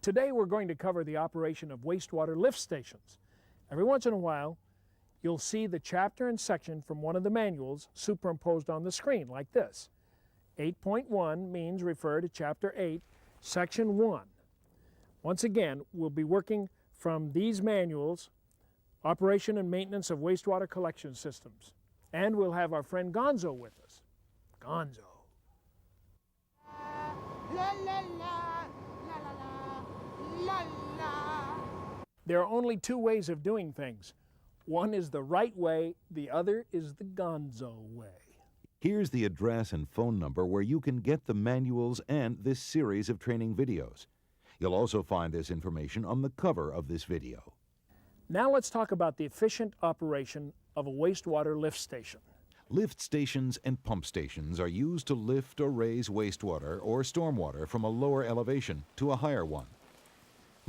Today we're going to cover the operation of wastewater lift stations. Every once in a while, you'll see the chapter and section from one of the manuals superimposed on the screen, like this. 8.1 means refer to Chapter 8, Section 1. Once again, we'll be working from these manuals, Operation and Maintenance of Wastewater Collection Systems. And we'll have our friend Gonzo with us. Gonzo. La la la, la la la, la la. There are only two ways of doing things. One is the right way, the other is the Gonzo way. Here's the address and phone number where you can get the manuals and this series of training videos. You'll also find this information on the cover of this video. Now let's talk about the efficient operation of a wastewater lift station. Lift stations and pump stations are used to lift or raise wastewater or stormwater from a lower elevation to a higher one.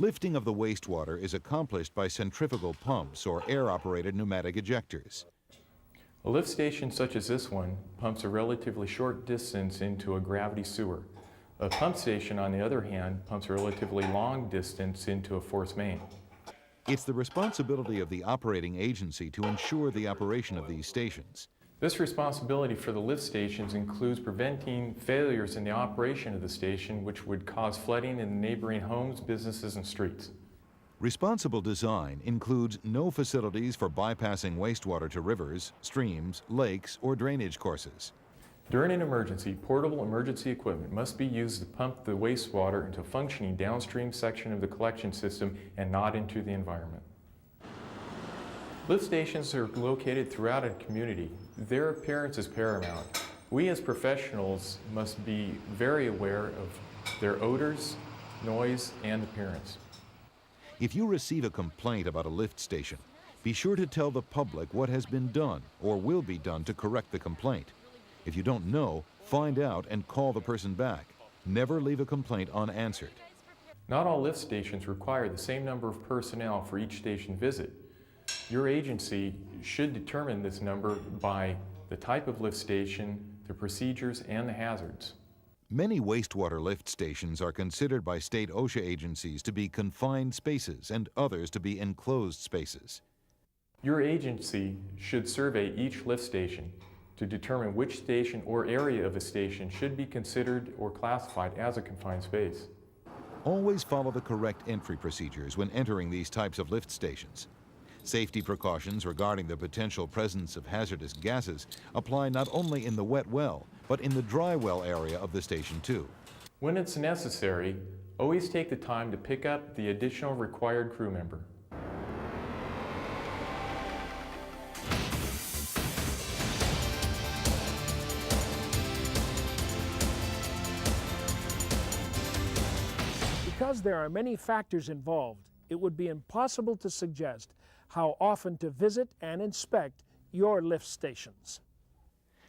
Lifting of the wastewater is accomplished by centrifugal pumps or air-operated pneumatic ejectors. A lift station such as this one pumps a relatively short distance into a gravity sewer. A pump station, on the other hand, pumps a relatively long distance into a force main. It's the responsibility of the operating agency to ensure the operation of these stations. This responsibility for the lift stations includes preventing failures in the operation of the station which would cause flooding in neighboring homes, businesses, and streets. Responsible design includes no facilities for bypassing wastewater to rivers, streams, lakes, or drainage courses. During an emergency, portable emergency equipment must be used to pump the wastewater into a functioning downstream section of the collection system and not into the environment. Lift stations are located throughout a community. Their appearance is paramount. We as professionals must be very aware of their odors, noise, and appearance. If you receive a complaint about a lift station, be sure to tell the public what has been done or will be done to correct the complaint. If you don't know, find out and call the person back. Never leave a complaint unanswered. Not all lift stations require the same number of personnel for each station visit. Your agency should determine this number by the type of lift station, the procedures, and the hazards. Many wastewater lift stations are considered by state OSHA agencies to be confined spaces and others to be enclosed spaces. Your agency should survey each lift station to determine which station or area of a station should be considered or classified as a confined space. Always follow the correct entry procedures when entering these types of lift stations. Safety precautions regarding the potential presence of hazardous gases apply not only in the wet well, but in the dry well area of the station too. When it's necessary, always take the time to pick up the additional required crew member. Because there are many factors involved, it would be impossible to suggest how often to visit and inspect your lift stations.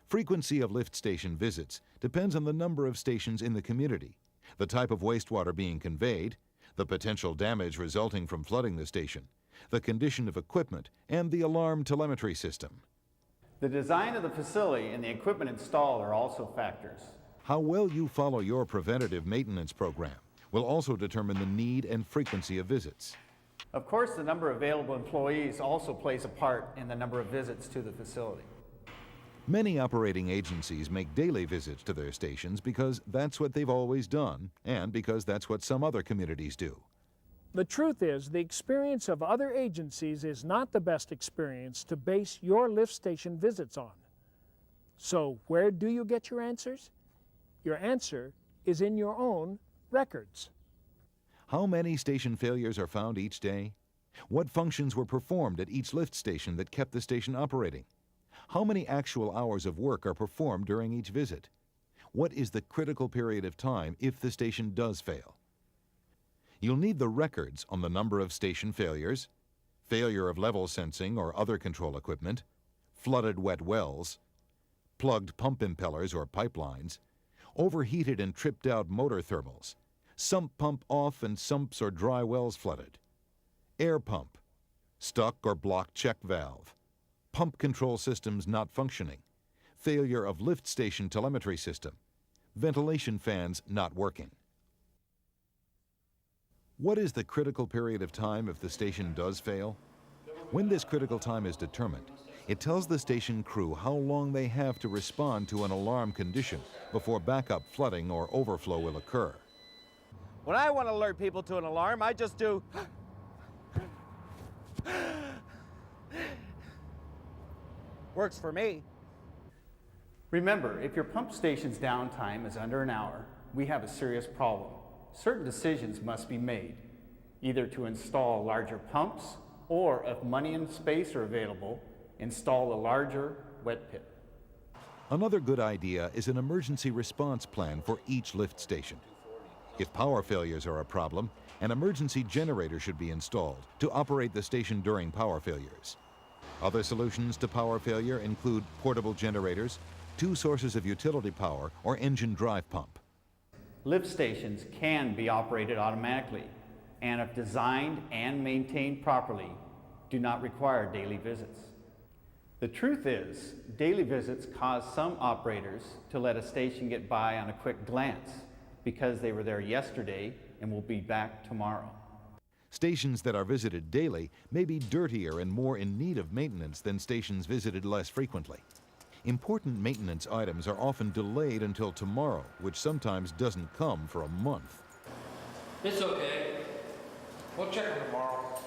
Frequency of lift station visits depends on the number of stations in the community, the type of wastewater being conveyed, the potential damage resulting from flooding the station, the condition of equipment, and the alarm telemetry system. The design of the facility and the equipment installed are also factors. How well you follow your preventative maintenance program will also determine the need and frequency of visits. Of course, the number of available employees also plays a part in the number of visits to the facility. Many operating agencies make daily visits to their stations because that's what they've always done and because that's what some other communities do. The truth is, the experience of other agencies is not the best experience to base your lift station visits on. So where do you get your answers? Your answer is in your own records. How many station failures are found each day? What functions were performed at each lift station that kept the station operating? How many actual hours of work are performed during each visit? What is the critical period of time if the station does fail? You'll need the records on the number of station failures, failure of level sensing or other control equipment, flooded wet wells, plugged pump impellers or pipelines, overheated and tripped out motor thermals, sump pump off and sumps or dry wells flooded, air pump, stuck or blocked check valve, pump control systems not functioning, failure of lift station telemetry system, ventilation fans not working. What is the critical period of time if the station does fail? When this critical time is determined, it tells the station crew how long they have to respond to an alarm condition before backup flooding or overflow will occur. When I want to alert people to an alarm, I just do. Works for me. Remember, if your pump station's downtime is under an hour, we have a serious problem. Certain decisions must be made, either to install larger pumps or, if money and space are available, install a larger wet pit. Another good idea is an emergency response plan for each lift station. If power failures are a problem, an emergency generator should be installed to operate the station during power failures. Other solutions to power failure include portable generators, 2 sources of utility power, or engine drive pump. Lift stations can be operated automatically, and if designed and maintained properly, do not require daily visits. The truth is, daily visits cause some operators to let a station get by on a quick glance because they were there yesterday and will be back tomorrow. Stations that are visited daily may be dirtier and more in need of maintenance than stations visited less frequently. Important maintenance items are often delayed until tomorrow, which sometimes doesn't come for a month. It's okay. We'll check them tomorrow.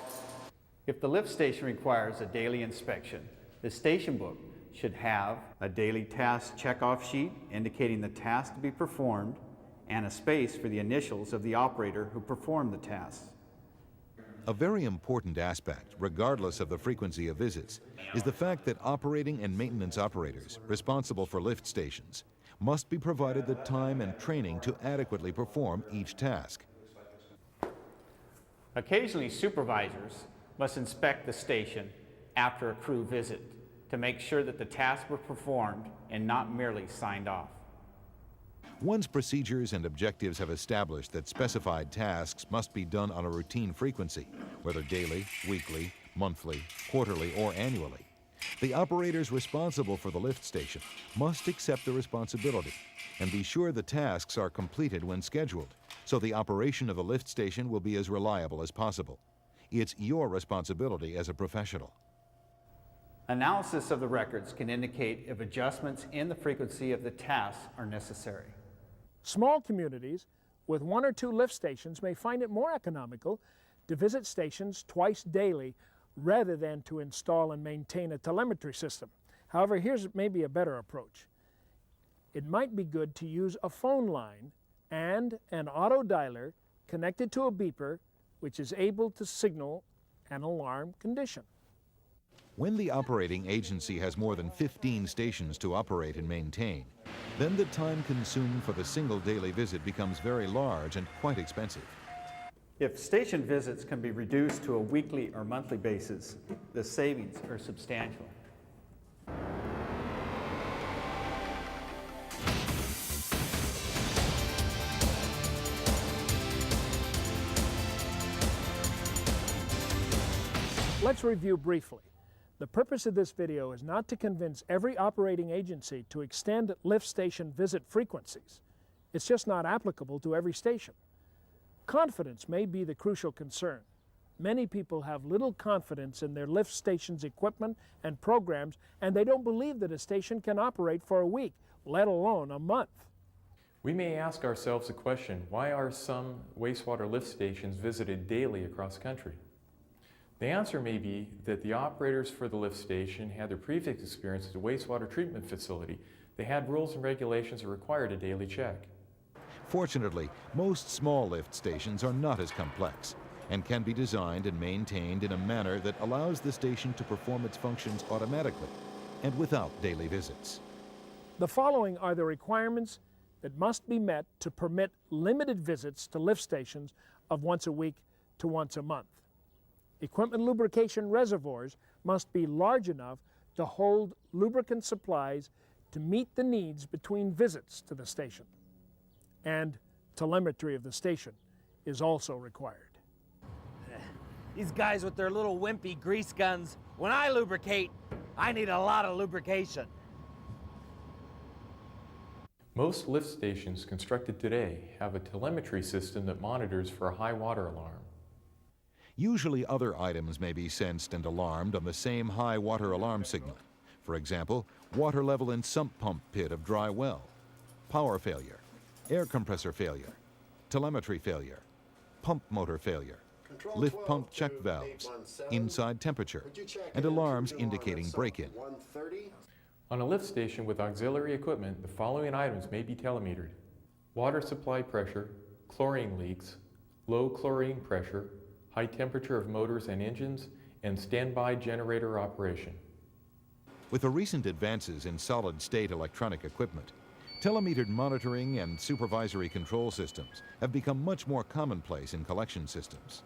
If the lift station requires a daily inspection, the station book should have a daily task checkoff sheet indicating the task to be performed and a space for the initials of the operator who performed the task. A very important aspect, regardless of the frequency of visits, is the fact that operating and maintenance operators responsible for lift stations must be provided the time and training to adequately perform each task. Occasionally, supervisors must inspect the station after a crew visit to make sure that the tasks were performed and not merely signed off. Once procedures and objectives have established that specified tasks must be done on a routine frequency, whether daily, weekly, monthly, quarterly, or annually, the operators responsible for the lift station must accept the responsibility and be sure the tasks are completed when scheduled, so the operation of the lift station will be as reliable as possible. It's your responsibility as a professional. Analysis of the records can indicate if adjustments in the frequency of the tasks are necessary. Small communities with 1 or 2 lift stations may find it more economical to visit stations twice daily rather than to install and maintain a telemetry system. However, here's maybe a better approach. It might be good to use a phone line and an auto dialer connected to a beeper which is able to signal an alarm condition. When the operating agency has more than 15 stations to operate and maintain, then the time consumed for the single daily visit becomes very large and quite expensive. If station visits can be reduced to a weekly or monthly basis, the savings are substantial. Let's review briefly. The purpose of this video is not to convince every operating agency to extend lift station visit frequencies. It's just not applicable to every station. Confidence may be the crucial concern. Many people have little confidence in their lift station's equipment and programs, and they don't believe that a station can operate for a week, let alone a month. We may ask ourselves the question, why are some wastewater lift stations visited daily across the country? The answer may be that the operators for the lift station had their previous experience at a wastewater treatment facility. They had rules and regulations that required a daily check. Fortunately, most small lift stations are not as complex and can be designed and maintained in a manner that allows the station to perform its functions automatically and without daily visits. The following are the requirements that must be met to permit limited visits to lift stations of once a week to once a month. Equipment lubrication reservoirs must be large enough to hold lubricant supplies to meet the needs between visits to the station. And telemetry of the station is also required. These guys with their little wimpy grease guns, when I lubricate, I need a lot of lubrication. Most lift stations constructed today have a telemetry system that monitors for a high water alarm. Usually other items may be sensed and alarmed on the same high water alarm signal. For example, water level in sump pump pit of dry well, power failure, air compressor failure, telemetry failure, pump motor failure, lift pump check valves, inside temperature, and alarms indicating break-in. On a lift station with auxiliary equipment, the following items may be telemetered: water supply pressure, chlorine leaks, low chlorine pressure, high temperature of motors and engines, and standby generator operation. With the recent advances in solid-state electronic equipment, telemetered monitoring and supervisory control systems have become much more commonplace in collection systems.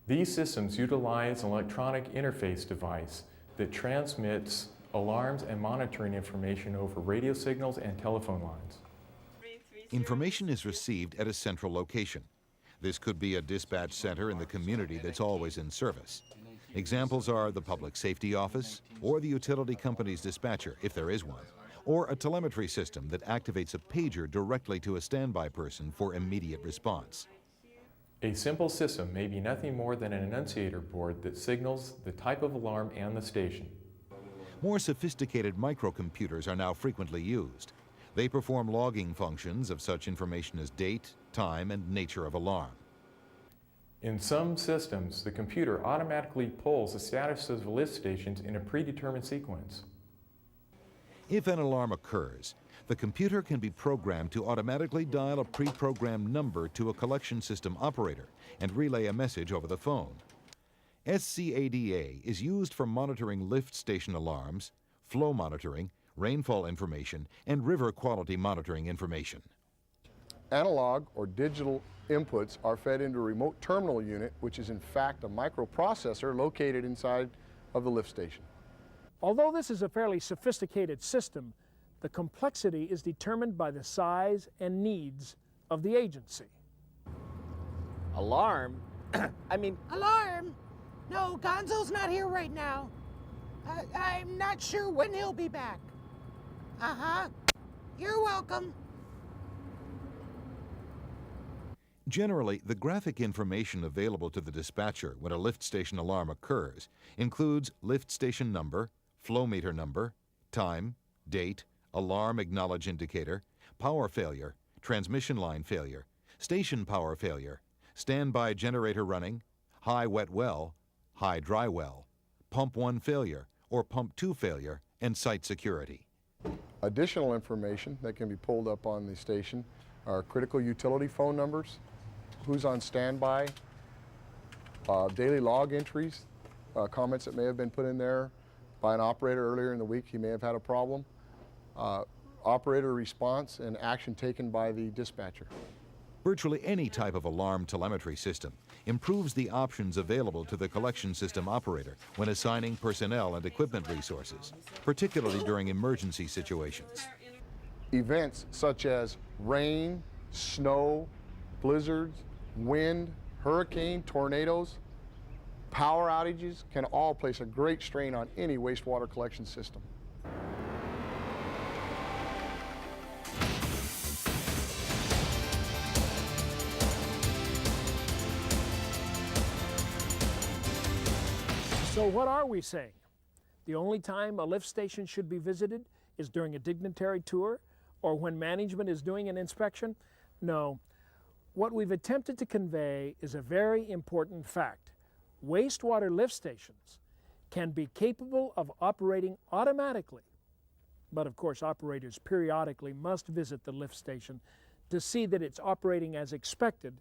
These systems utilize an electronic interface device that transmits alarms and monitoring information over radio signals and telephone lines. Information is received at a central location. This could be a dispatch center in the community that's always in service. Examples are the public safety office or the utility company's dispatcher, if there is one, or a telemetry system that activates a pager directly to a standby person for immediate response. A simple system may be nothing more than an annunciator board that signals the type of alarm and the station. More sophisticated microcomputers are now frequently used. They perform logging functions of such information as date, time, and nature of alarm. In some systems, the computer automatically pulls the status of the lift stations in a predetermined sequence. If an alarm occurs, the computer can be programmed to automatically dial a pre-programmed number to a collection system operator and relay a message over the phone. SCADA is used for monitoring lift station alarms, flow monitoring, rainfall information, and river quality monitoring information. Analog or digital inputs are fed into a remote terminal unit, which is in fact a microprocessor located inside of the lift station. Although this is a fairly sophisticated system, the complexity is determined by the size and needs of the agency. Alarm? Alarm! No, Gonzo's not here right now. I'm not sure when he'll be back. Uh-huh. You're welcome. Generally, the graphic information available to the dispatcher when a lift station alarm occurs includes lift station number, flow meter number, time, date, alarm acknowledge indicator, power failure, transmission line failure, station power failure, standby generator running, high wet well, high dry well, pump 1 failure or pump 2 failure, and site security. Additional information that can be pulled up on the station are critical utility phone numbers, who's on standby, daily log entries, comments that may have been put in there by an operator earlier in the week. He may have had a problem. Operator response and action taken by the dispatcher. Virtually any type of alarm telemetry system improves the options available to the collection system operator when assigning personnel and equipment resources, particularly during emergency situations. Events such as rain, snow, blizzards, wind, hurricane, tornadoes, power outages can all place a great strain on any wastewater collection system. So what are we saying? The only time a lift station should be visited is during a dignitary tour or when management is doing an inspection? No. What we've attempted to convey is a very important fact. Wastewater lift stations can be capable of operating automatically, but of course operators periodically must visit the lift station to see that it's operating as expected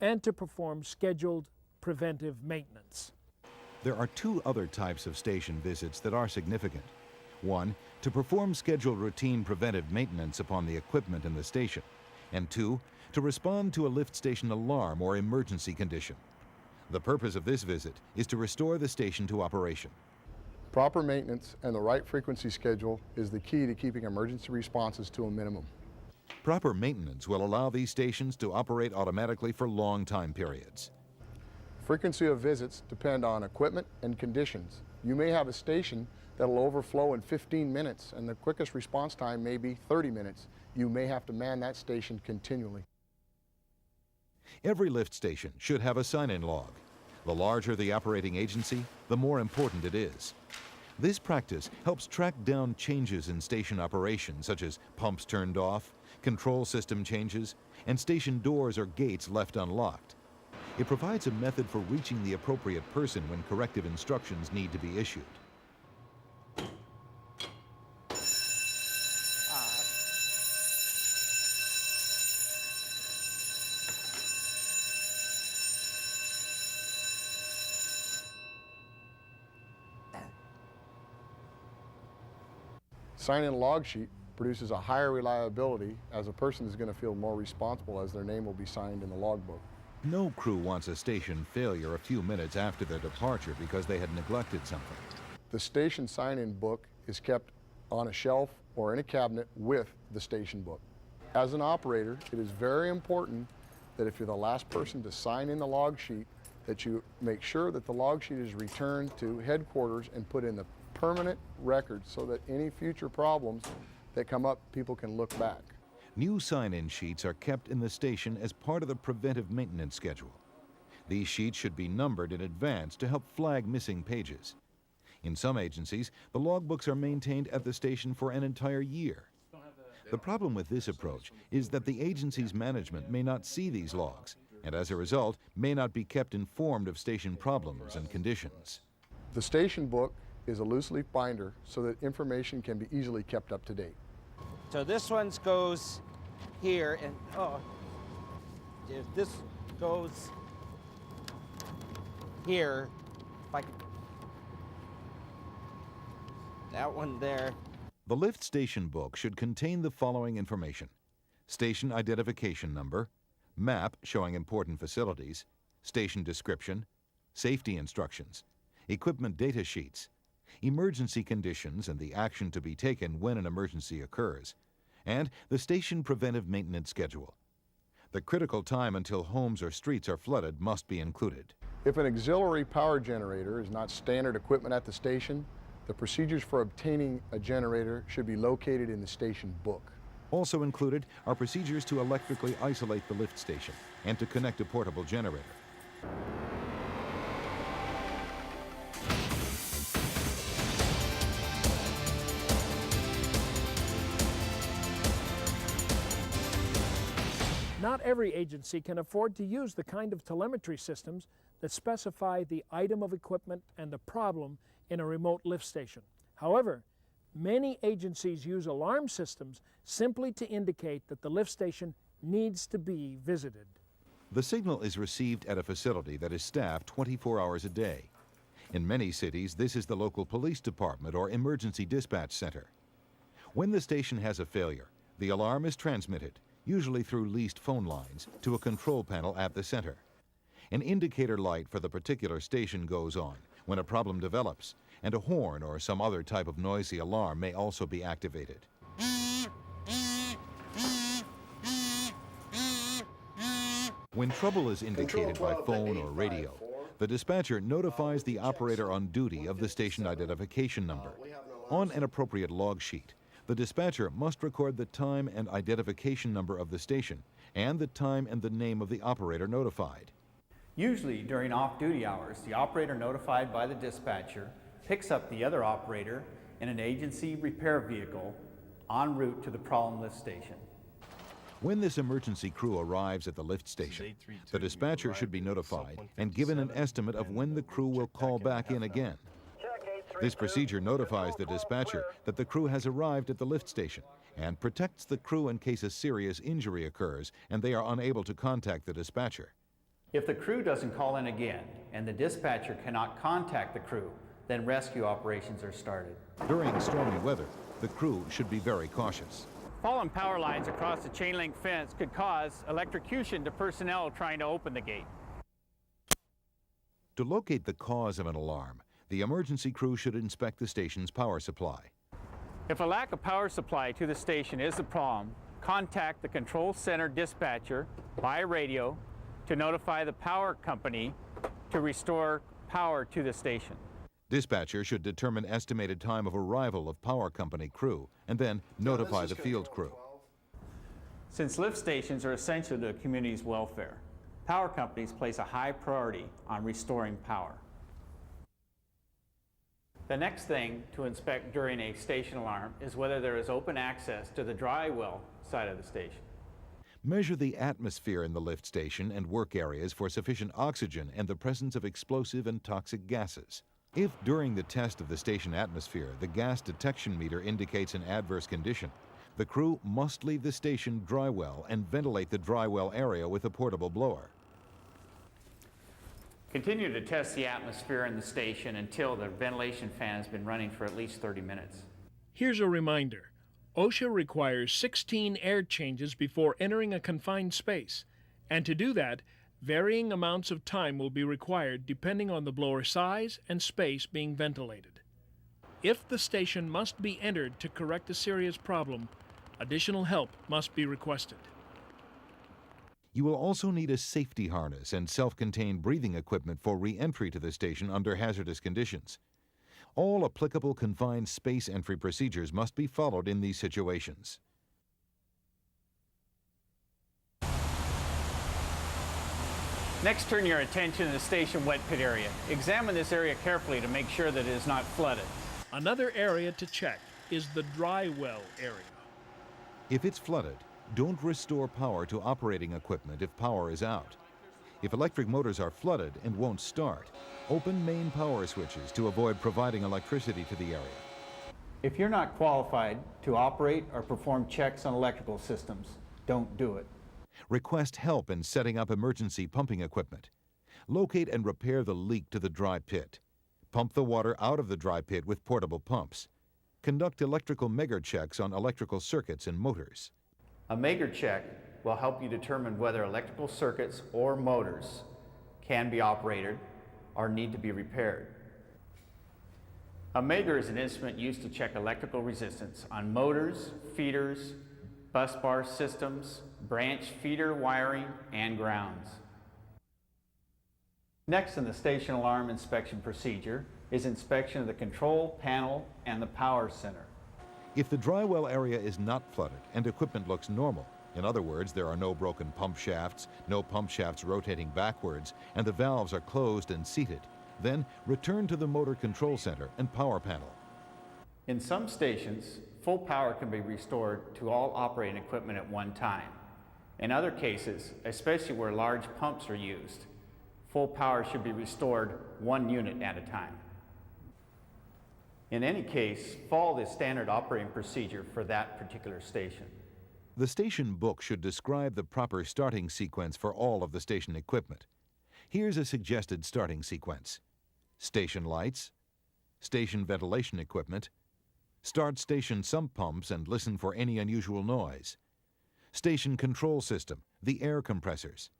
and to perform scheduled preventive maintenance. There are two other types of station visits that are significant. One, to perform scheduled routine preventive maintenance upon the equipment in the station, and two, to respond to a lift station alarm or emergency condition. The purpose of this visit is to restore the station to operation. Proper maintenance and the right frequency schedule is the key to keeping emergency responses to a minimum. Proper maintenance will allow these stations to operate automatically for long time periods. Frequency of visits depend on equipment and conditions. You may have a station that'll overflow in 15 minutes and the quickest response time may be 30 minutes. You may have to man that station continually. Every lift station should have a sign-in log. The larger the operating agency, the more important it is. This practice helps track down changes in station operations, such as pumps turned off, control system changes, and station doors or gates left unlocked. It provides a method for reaching the appropriate person when corrective instructions need to be issued. Sign-in log sheet produces a higher reliability as a person is going to feel more responsible as their name will be signed in the logbook. No crew wants a station failure a few minutes after their departure because they had neglected something. The station sign-in book is kept on a shelf or in a cabinet with the station book. As an operator, it is very important that if you're the last person to sign in the log sheet, that you make sure that the log sheet is returned to headquarters and put in the permanent record so that any future problems that come up, people can look back. New sign-in sheets are kept in the station as part of the preventive maintenance schedule. These sheets should be numbered in advance to help flag missing pages. In some agencies, the logbooks are maintained at the station for an entire year. The problem with this approach is that the agency's management may not see these logs, and as a result, may not be kept informed of station problems and conditions. The station book is a loose leaf binder so that information can be easily kept up to date. So this one goes here, and if this goes here, if I could, that one there. The lift station book should contain the following information: station identification number, map showing important facilities, station description, safety instructions, equipment data sheets, emergency conditions and the action to be taken when an emergency occurs, and the station preventive maintenance schedule. The critical time until homes or streets are flooded must be included. If an auxiliary power generator is not standard equipment at the station, the procedures for obtaining a generator should be located in the station book. Also included are procedures to electrically isolate the lift station and to connect a portable generator. Not every agency can afford to use the kind of telemetry systems that specify the item of equipment and the problem in a remote lift station. However, many agencies use alarm systems simply to indicate that the lift station needs to be visited. The signal is received at a facility that is staffed 24 hours a day. In many cities, this is the local police department or emergency dispatch center. When the station has a failure, the alarm is transmitted, usually through leased phone lines, to a control panel at the center. An indicator light for the particular station goes on when a problem develops, and a horn or some other type of noisy alarm may also be activated. When trouble is indicated by phone or radio, the dispatcher notifies the operator on duty of the station identification number. On an appropriate log sheet, the dispatcher must record the time and identification number of the station and the time and the name of the operator notified. Usually during off-duty hours, the operator notified by the dispatcher picks up the other operator in an agency repair vehicle en route to the problem lift station. When this emergency crew arrives at the lift station, the dispatcher should be notified and given an estimate of when the crew will call back in again. This procedure notifies the dispatcher that the crew has arrived at the lift station and protects the crew in case a serious injury occurs and they are unable to contact the dispatcher. If the crew doesn't call in again and the dispatcher cannot contact the crew, then rescue operations are started. During stormy weather, the crew should be very cautious. Fallen power lines across the chain link fence could cause electrocution to personnel trying to open the gate. To locate the cause of an alarm, the emergency crew should inspect the station's power supply. If a lack of power supply to the station is the problem, contact the control center dispatcher by radio to notify the power company to restore power to the station. Dispatcher should determine estimated time of arrival of power company crew and then notify the field crew. Since lift stations are essential to a community's welfare, power companies place a high priority on restoring power. The next thing to inspect during a station alarm is whether there is open access to the dry well side of the station. Measure the atmosphere in the lift station and work areas for sufficient oxygen and the presence of explosive and toxic gases. If during the test of the station atmosphere the gas detection meter indicates an adverse condition, the crew must leave the station dry well and ventilate the dry well area with a portable blower. Continue to test the atmosphere in the station until the ventilation fan has been running for at least 30 minutes. Here's a reminder. OSHA requires 16 air changes before entering a confined space, and to do that, varying amounts of time will be required depending on the blower size and space being ventilated. If the station must be entered to correct a serious problem, additional help must be requested. You will also need a safety harness and self-contained breathing equipment for re-entry to the station under hazardous conditions. All applicable confined space entry procedures must be followed in these situations. Next, turn your attention to the station wet pit area. Examine this area carefully to make sure that it is not flooded. Another area to check is the dry well area. If it's flooded, don't restore power to operating equipment if power is out. If electric motors are flooded and won't start, open main power switches to avoid providing electricity to the area. If you're not qualified to operate or perform checks on electrical systems, don't do it. Request help in setting up emergency pumping equipment. Locate and repair the leak to the dry pit. Pump the water out of the dry pit with portable pumps. Conduct electrical megar checks on electrical circuits and motors. A Mager check will help you determine whether electrical circuits or motors can be operated or need to be repaired. A Mager is an instrument used to check electrical resistance on motors, feeders, bus bar systems, branch feeder wiring, and grounds. Next in the station alarm inspection procedure is inspection of the control panel and the power center. If the dry well area is not flooded and equipment looks normal, in other words, there are no broken pump shafts, no pump shafts rotating backwards, and the valves are closed and seated, then return to the motor control center and power panel. In some stations, full power can be restored to all operating equipment at one time. In other cases, especially where large pumps are used, full power should be restored one unit at a time. In any case, follow the standard operating procedure for that particular station. The station book should describe the proper starting sequence for all of the station equipment. Here's a suggested starting sequence. Station lights, station ventilation equipment, start station sump pumps and listen for any unusual noise, station control system, the air compressors,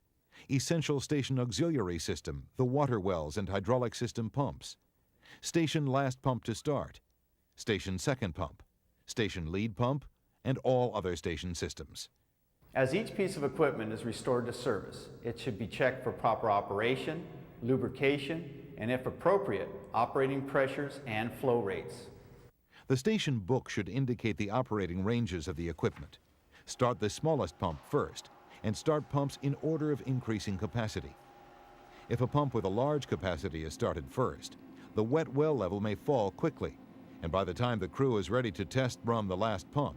essential station auxiliary system, the water wells and hydraulic system pumps, station last pump to start, station second pump, station lead pump, and all other station systems. As each piece of equipment is restored to service, it should be checked for proper operation, lubrication, and if appropriate, operating pressures and flow rates. The station book should indicate the operating ranges of the equipment. Start the smallest pump first, and start pumps in order of increasing capacity. If a pump with a large capacity is started first, the wet well level may fall quickly, and by the time the crew is ready to test run the last pump,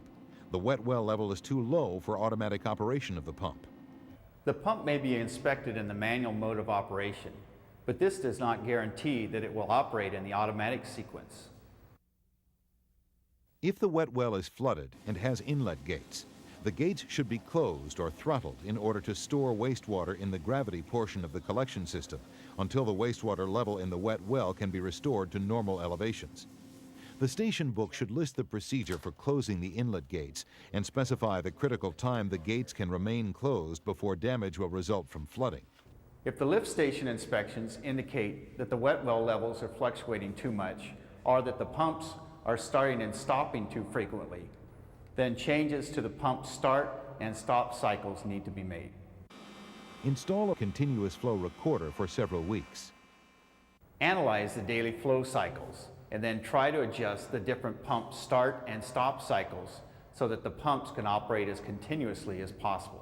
the wet well level is too low for automatic operation of the pump. The pump may be inspected in the manual mode of operation, but this does not guarantee that it will operate in the automatic sequence. If the wet well is flooded and has inlet gates, the gates should be closed or throttled in order to store wastewater in the gravity portion of the collection system until the wastewater level in the wet well can be restored to normal elevations. The station book should list the procedure for closing the inlet gates and specify the critical time the gates can remain closed before damage will result from flooding. If the lift station inspections indicate that the wet well levels are fluctuating too much or that the pumps are starting and stopping too frequently, then changes to the pump start and stop cycles need to be made. Install a continuous flow recorder for several weeks. Analyze the daily flow cycles and then try to adjust the different pump start and stop cycles so that the pumps can operate as continuously as possible.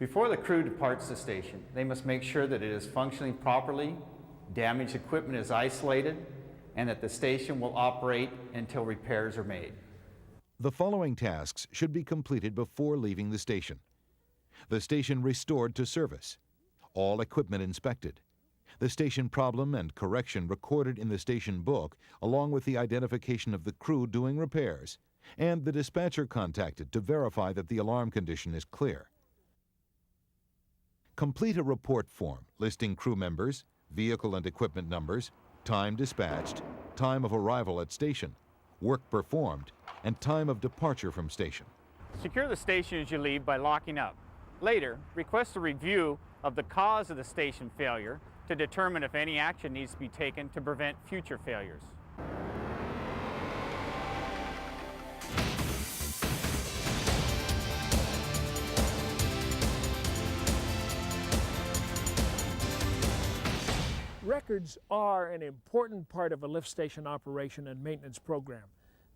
Before the crew departs the station, they must make sure that it is functioning properly, damaged equipment is isolated, and that the station will operate until repairs are made. The following tasks should be completed before leaving the station. The station restored to service. All equipment inspected. The station problem and correction recorded in the station book, along with the identification of the crew doing repairs, and the dispatcher contacted to verify that the alarm condition is clear. Complete a report form listing crew members, vehicle and equipment numbers, time dispatched, time of arrival at station, work performed, and time of departure from station. Secure the station as you leave by locking up. Later, request a review of the cause of the station failure to determine if any action needs to be taken to prevent future failures. Records are an important part of a lift station operation and maintenance program.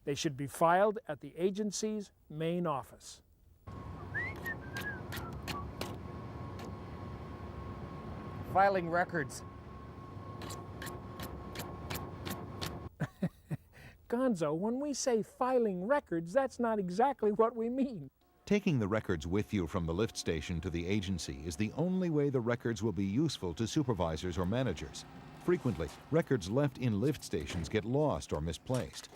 They should be filed at the agency's main office. Filing records. Gonzo, when we say filing records, that's not exactly what we mean. Taking the records with you from the lift station to the agency is the only way the records will be useful to supervisors or managers. Frequently, records left in lift stations get lost or misplaced.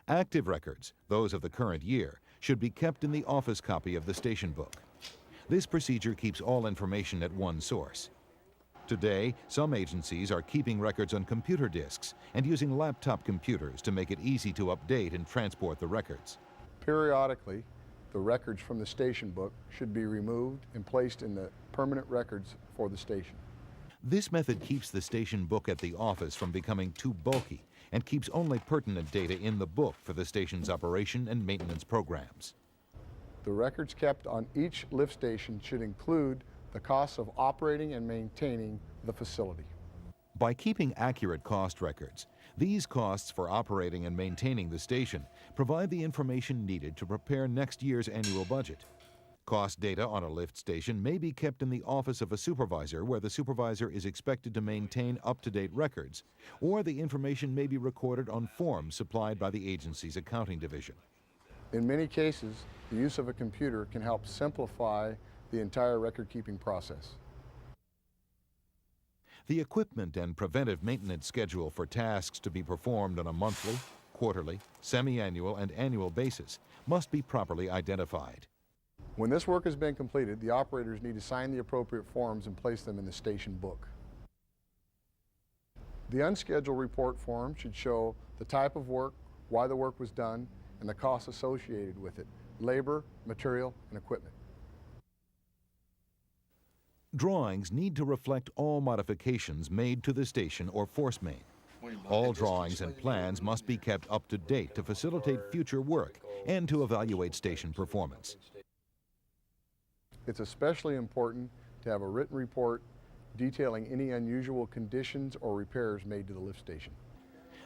Active records, those of the current year, should be kept in the office copy of the station book. This procedure keeps all information at one source. Today, some agencies are keeping records on computer disks and using laptop computers to make it easy to update and transport the records. Periodically, the records from the station book should be removed and placed in the permanent records for the station. This method keeps the station book at the office from becoming too bulky and keeps only pertinent data in the book for the station's operation and maintenance programs. The records kept on each lift station should include the costs of operating and maintaining the facility. By keeping accurate cost records, these costs for operating and maintaining the station provide the information needed to prepare next year's annual budget. Cost data on a lift station may be kept in the office of a supervisor where the supervisor is expected to maintain up-to-date records, or the information may be recorded on forms supplied by the agency's accounting division. In many cases, the use of a computer can help simplify the entire record-keeping process. The equipment and preventive maintenance schedule for tasks to be performed on a monthly, quarterly, semi-annual, and annual basis must be properly identified. When this work has been completed, the operators need to sign the appropriate forms and place them in the station book. The unscheduled report form should show the type of work, why the work was done, and the costs associated with it, labor, material, and equipment. Drawings need to reflect all modifications made to the station or force main. All drawings and plans must be kept up to date to facilitate future work and to evaluate station performance. It's especially important to have a written report detailing any unusual conditions or repairs made to the lift station.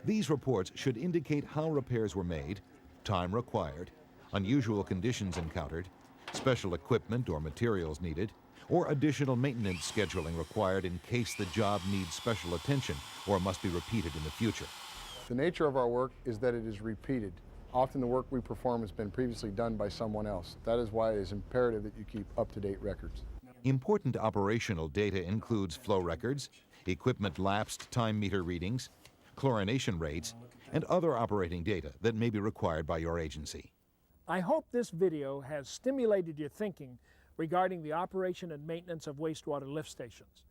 These reports should indicate how repairs were made, time required, unusual conditions encountered, special equipment or materials needed, or additional maintenance scheduling required in case the job needs special attention or must be repeated in the future. The nature of our work is that it is repeated. Often the work we perform has been previously done by someone else. That is why it is imperative that you keep up-to-date records. Important operational data includes flow records, equipment lapsed time meter readings, chlorination rates, and other operating data that may be required by your agency. I hope this video has stimulated your thinking regarding the operation and maintenance of wastewater lift stations.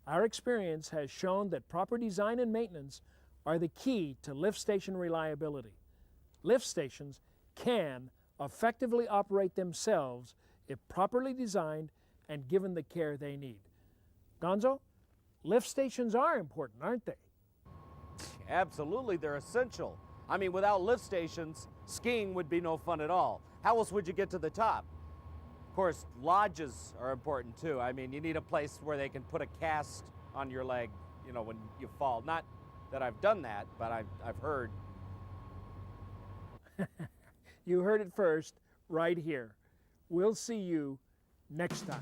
Our experience has shown that proper design and maintenance are the key to lift station reliability. Lift stations can effectively operate themselves if properly designed and given the care they need. Gonzo, lift stations are important, aren't they? Absolutely, they're essential. I mean, without lift stations, skiing would be no fun at all. How else would you get to the top? Of course, lodges are important too. I mean, you need a place where they can put a cast on your leg, you know, when you fall. Not that I've done that, but I've heard. You heard it first, right here. We'll see you next time.